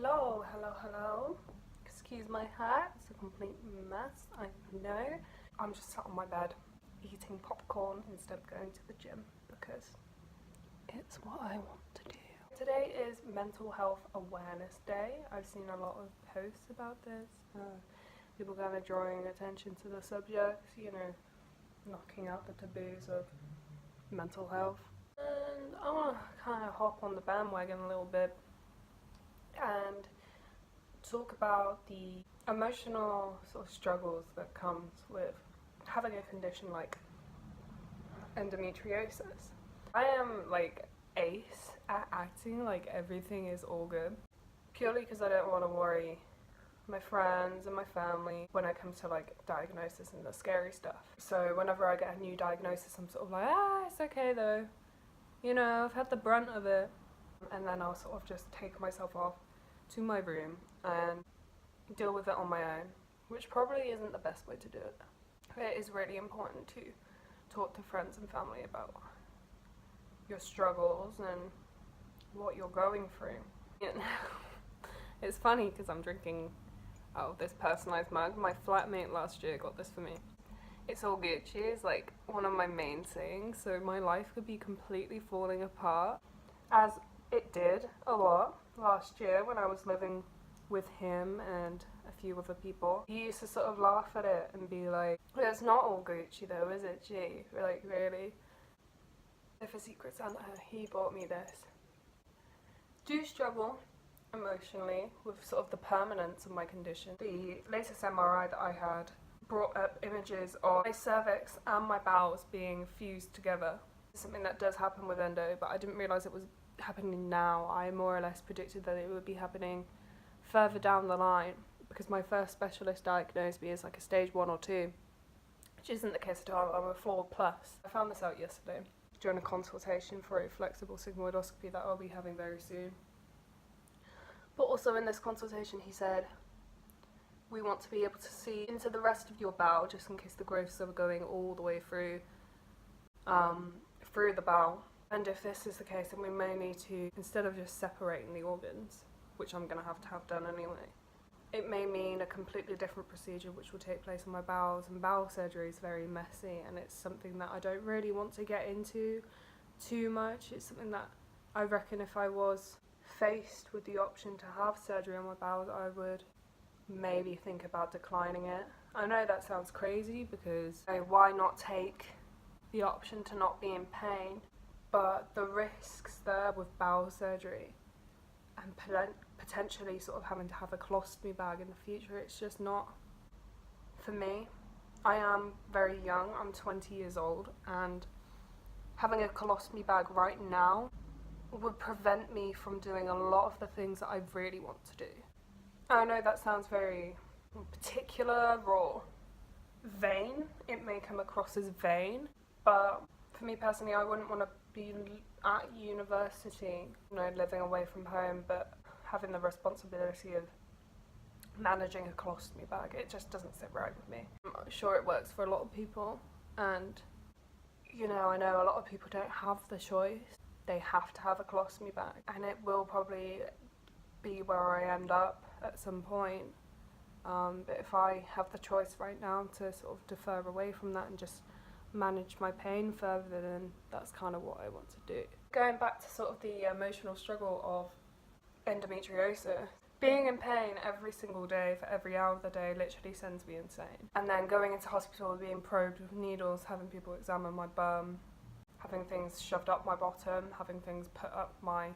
Hello. Excuse my hair, it's a complete mess, I know. I'm just sat on my bed eating popcorn instead of going to the gym because it's what I want to do. Today is Mental Health Awareness Day. I've seen a lot of posts about this. People kind of drawing attention to the subject, knocking out the taboos of mental health. And I want to kind of hop on the bandwagon a little bit and talk about the emotional sort of struggles that comes with having a condition like endometriosis. I am like ace at acting like everything is all good, purely because I don't want to worry my friends and my family when it comes to like diagnosis and the scary stuff. So whenever I get a new diagnosis, I'm sort of like, it's okay though, I've had the brunt of it. And then I'll sort of just take myself off to my room and deal with it on my own, which probably isn't the best way to do it. It is really important to talk to friends and family about your struggles and what you're going through. It's funny because I'm drinking out of this personalised mug. My flatmate last year got this for me. It's all Gucci is like one of my main sayings, so my life could be completely falling apart, as it did a lot last year when I was living with him and a few other people. He used to sort of laugh at it and be like, well, it's not all Gucci though, is it, G? We're like, really? If a Secret Santa, he bought me this. Do struggle emotionally with sort of the permanence of my condition. The latest MRI that I had brought up images of my cervix and my bowels being fused together. It's something that does happen with endo, but I didn't realise it was happening now. I more or less predicted that it would be happening further down the line because my first specialist diagnosed me as like a stage 1 or 2, which isn't the case at all. I'm a 4+. I found this out yesterday during a consultation for a flexible sigmoidoscopy that I'll be having very soon. But also in this consultation he said, we want to be able to see into the rest of your bowel just in case the growths are going all the way through the bowel. And if this is the case, then we may need to, instead of just separating the organs, which I'm going to have done anyway, it may mean a completely different procedure which will take place in my bowels. And bowel surgery is very messy and it's something that I don't really want to get into too much. It's something that I reckon if I was faced with the option to have surgery on my bowels, I would maybe think about declining it. I know that sounds crazy because why not take the option to not be in pain? But the risks there with bowel surgery and potentially sort of having to have a colostomy bag in the future, it's just not for me. I am very young, I'm 20 years old, and having a colostomy bag right now would prevent me from doing a lot of the things that I really want to do. I know that sounds very particular or vain. It may come across as vain, but for me personally, I wouldn't want to be at university, living away from home, but having the responsibility of managing a colostomy bag. It just doesn't sit right with me. I'm sure it works for a lot of people, and I know a lot of people don't have the choice. They have to have a colostomy bag, and it will probably be where I end up at some point. But if I have the choice right now to sort of defer away from that and just manage my pain further, then that's kind of what I want to do. Going back to sort of the emotional struggle of endometriosis, being in pain every single day for every hour of the day literally sends me insane. And then going into hospital, being probed with needles, having people examine my bum, having things shoved up my bottom, having things put up my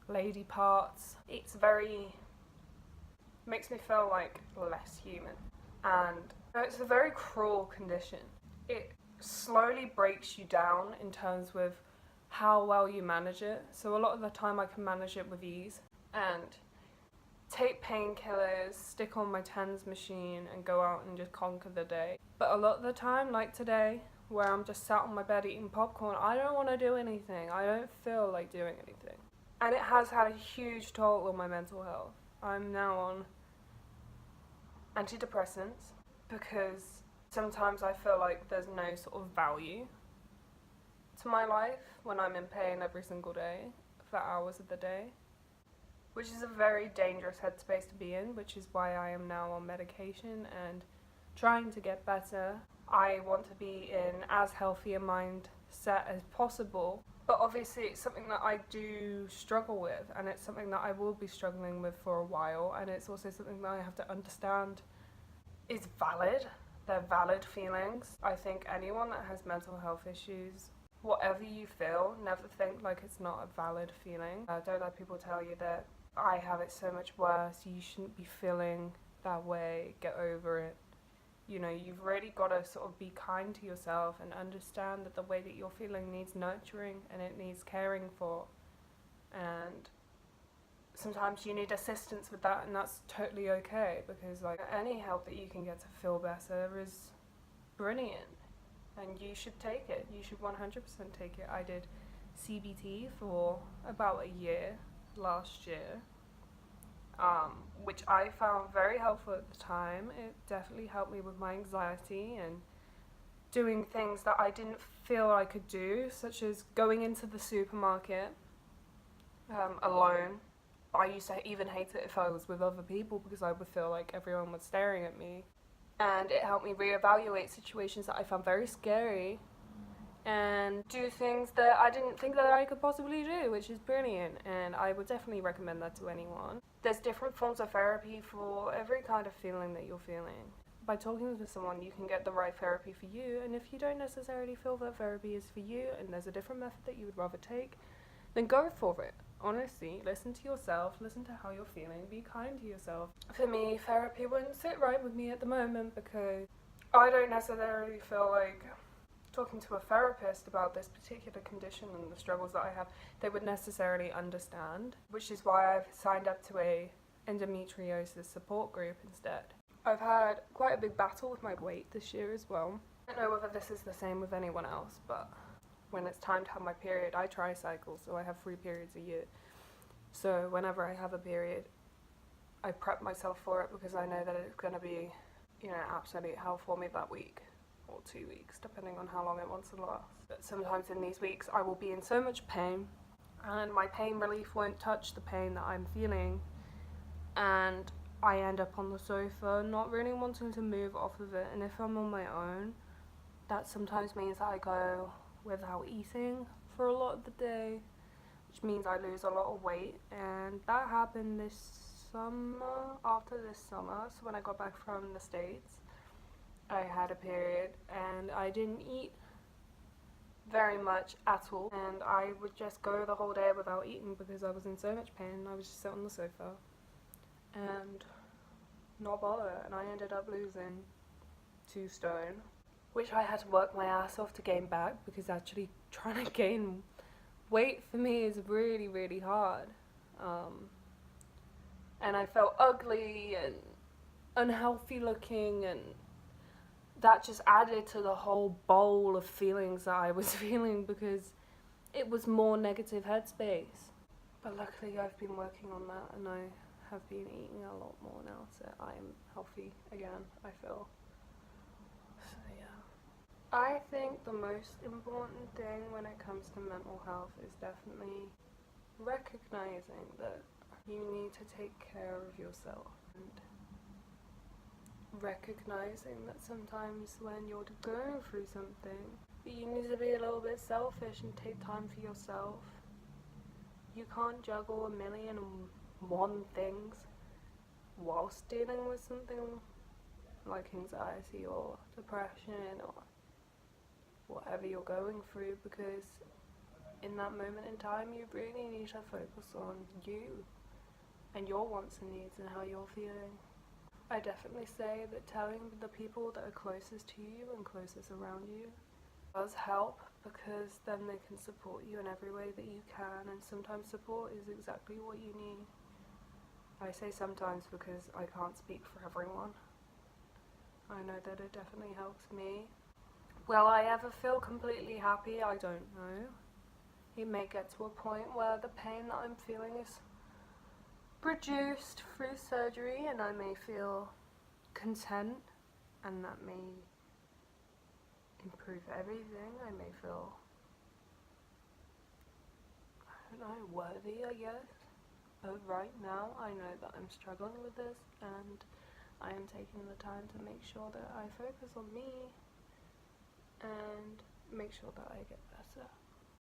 lady parts. It's makes me feel like less human. And it's a very cruel condition. It slowly breaks you down in terms with how well you manage it. So a lot of the time I can manage it with ease and take painkillers, stick on my TENS machine and go out and just conquer the day. But a lot of the time, like today, where I'm just sat on my bed eating popcorn, I don't want to do anything. I don't feel like doing anything. And it has had a huge toll on my mental health. I'm now on antidepressants because sometimes I feel like there's no sort of value to my life when I'm in pain every single day for hours of the day. which is a very dangerous headspace to be in, which is why I am now on medication and trying to get better. I want to be in as healthy a mindset as possible, but obviously it's something that I do struggle with, and it's something that I will be struggling with for a while, and it's also something that I have to understand is valid. They're valid feelings. I think anyone that has mental health issues, whatever you feel, never think like it's not a valid feeling. Don't let people tell you that I have it so much worse, you shouldn't be feeling that way, get over it. You know, you've really got to sort of be kind to yourself and understand that the way that you're feeling needs nurturing and it needs caring for. And sometimes you need assistance with that, and that's totally okay, because like any help that you can get to feel better is brilliant, and you should take it. You should 100% take it. I did CBT for about a year last year, which I found very helpful at the time. It definitely helped me with my anxiety and doing things that I didn't feel I could do, such as going into the supermarket alone. I used to even hate it if I was with other people, because I would feel like everyone was staring at me. And it helped me reevaluate situations that I found very scary and do things that I didn't think that I could possibly do, which is brilliant, and I would definitely recommend that to anyone. There's different forms of therapy for every kind of feeling that you're feeling. By talking to someone, you can get the right therapy for you, and if you don't necessarily feel that therapy is for you and there's a different method that you would rather take, then go for it. Honestly, listen to yourself, listen to how you're feeling, be kind to yourself. For me, therapy wouldn't sit right with me at the moment, because I don't necessarily feel like talking to a therapist about this particular condition and the struggles that I have, they would necessarily understand, which is why I've signed up to a endometriosis support group instead. I've had quite a big battle with my weight this year as well. I don't know whether this is the same with anyone else, but when it's time to have my period, I tricycle, so I have 3 periods a year. So whenever I have a period, I prep myself for it, because I know that it's going to be, absolute hell for me that week, or 2 weeks, depending on how long it wants to last. But sometimes in these weeks, I will be in so much pain, and my pain relief won't touch the pain that I'm feeling, and I end up on the sofa, not really wanting to move off of it. And if I'm on my own, that sometimes means that I go without eating for a lot of the day, which means I lose a lot of weight. And that happened this summer, after this summer. So when I got back from the States, I had a period and I didn't eat very much at all, and I would just go the whole day without eating because I was in so much pain. I was just sit on the sofa and not bother, and I ended up losing 2 stone, which I had to work my ass off to gain back, because actually trying to gain weight for me is really, really hard. And I felt ugly and unhealthy looking, and that just added to the whole bowl of feelings that I was feeling, because it was more negative headspace. But luckily I've been working on that, and I have been eating a lot more now, so I'm healthy again, I feel. So yeah. I think the most important thing when it comes to mental health is definitely recognizing that you need to take care of yourself, and recognizing that sometimes when you're going through something, you need to be a little bit selfish and take time for yourself. You can't juggle 1,000,001 things whilst dealing with something like anxiety or depression or whatever you're going through, because in that moment in time you really need to focus on you and your wants and needs and how you're feeling. I definitely say that telling the people that are closest to you and closest around you does help, because then they can support you in every way that you can, and sometimes support is exactly what you need. I say sometimes because I can't speak for everyone. I know that it definitely helps me. Will I ever feel completely happy? I don't know. It may get to a point where the pain that I'm feeling is reduced through surgery and I may feel content, and that may improve everything. I may feel, I don't know, worthy, I guess. But right now, I know that I'm struggling with this, and I am taking the time to make sure that I focus on me and make sure that I get better.